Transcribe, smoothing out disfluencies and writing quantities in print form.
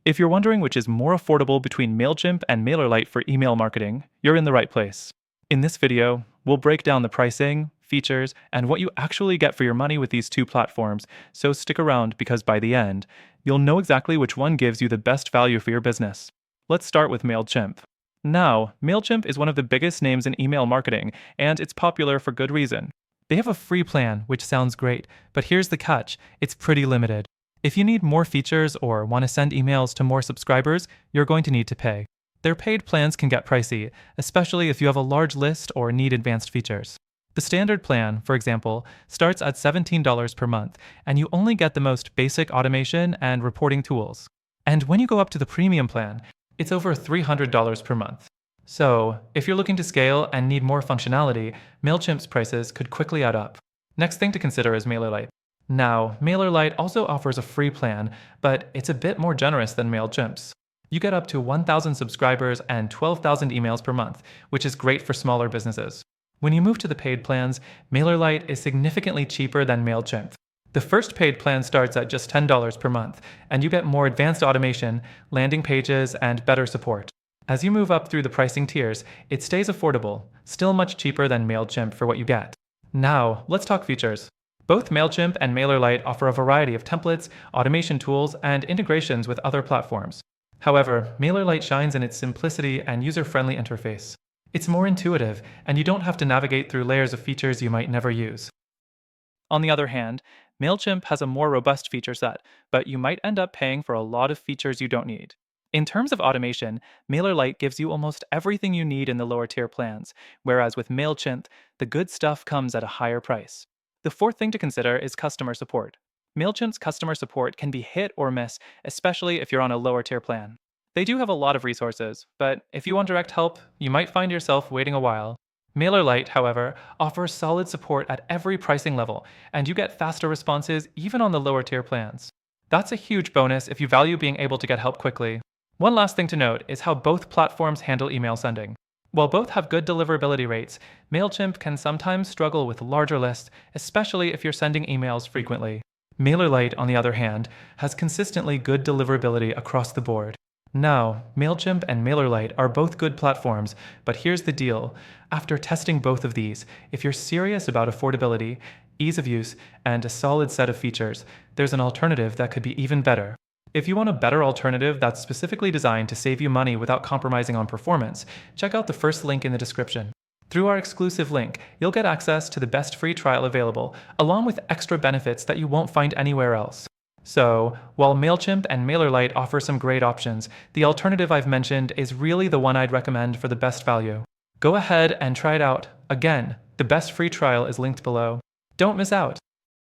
If you're wondering which is more affordable between Mailchimp and MailerLite for email marketing, you're in the right place. In this video, we'll break down the pricing, features, and what you actually get for your money with these two platforms, so stick around because by the end, you'll know exactly which one gives you the best value for your business. Let's start with Mailchimp. Now, Mailchimp is one of the biggest names in email marketing, and it's popular for good reason. They have a free plan, which sounds great, but here's the catch: it's pretty limited. If you need more features or want to send emails to more subscribers, you're going to need to pay. Their paid plans can get pricey, especially if you have a large list or need advanced features. The standard plan, for example, starts at $17 per month, and you only get the most basic automation and reporting tools. And when you go up to the premium plan, it's over $300 per month. So, if you're looking to scale and need more functionality, Mailchimp's prices could quickly add up. Next thing to consider is MailerLite. Now, MailerLite also offers a free plan, but it's a bit more generous than Mailchimp's. You get up to 1,000 subscribers and 12,000 emails per month, which is great for smaller businesses. When you move to the paid plans, MailerLite is significantly cheaper than Mailchimp. The first paid plan starts at just $10 per month, and you get more advanced automation, landing pages, and better support. As you move up through the pricing tiers, it stays affordable, still much cheaper than Mailchimp for what you get. Now, let's talk features. Both Mailchimp and MailerLite offer a variety of templates, automation tools, and integrations with other platforms. However, MailerLite shines in its simplicity and user-friendly interface. It's more intuitive, and you don't have to navigate through layers of features you might never use. On the other hand, Mailchimp has a more robust feature set, but you might end up paying for a lot of features you don't need. In terms of automation, MailerLite gives you almost everything you need in the lower tier plans, whereas with Mailchimp, the good stuff comes at a higher price. The fourth thing to consider is customer support. Mailchimp's customer support can be hit or miss, especially if you're on a lower tier plan. They do have a lot of resources, but if you want direct help, you might find yourself waiting a while. MailerLite, however, offers solid support at every pricing level, and you get faster responses even on the lower tier plans. That's a huge bonus if you value being able to get help quickly. One last thing to note is how both platforms handle email sending. While both have good deliverability rates, Mailchimp can sometimes struggle with larger lists, especially if you're sending emails frequently. MailerLite, on the other hand, has consistently good deliverability across the board. Now, Mailchimp and MailerLite are both good platforms, but here's the deal. After testing both of these, if you're serious about affordability, ease of use, and a solid set of features, there's an alternative that could be even better. If you want a better alternative that's specifically designed to save you money without compromising on performance, check out the first link in the description. Through our exclusive link, you'll get access to the best free trial available, along with extra benefits that you won't find anywhere else. So, while Mailchimp and MailerLite offer some great options, the alternative I've mentioned is really the one I'd recommend for the best value. Go ahead and try it out. Again, the best free trial is linked below. Don't miss out.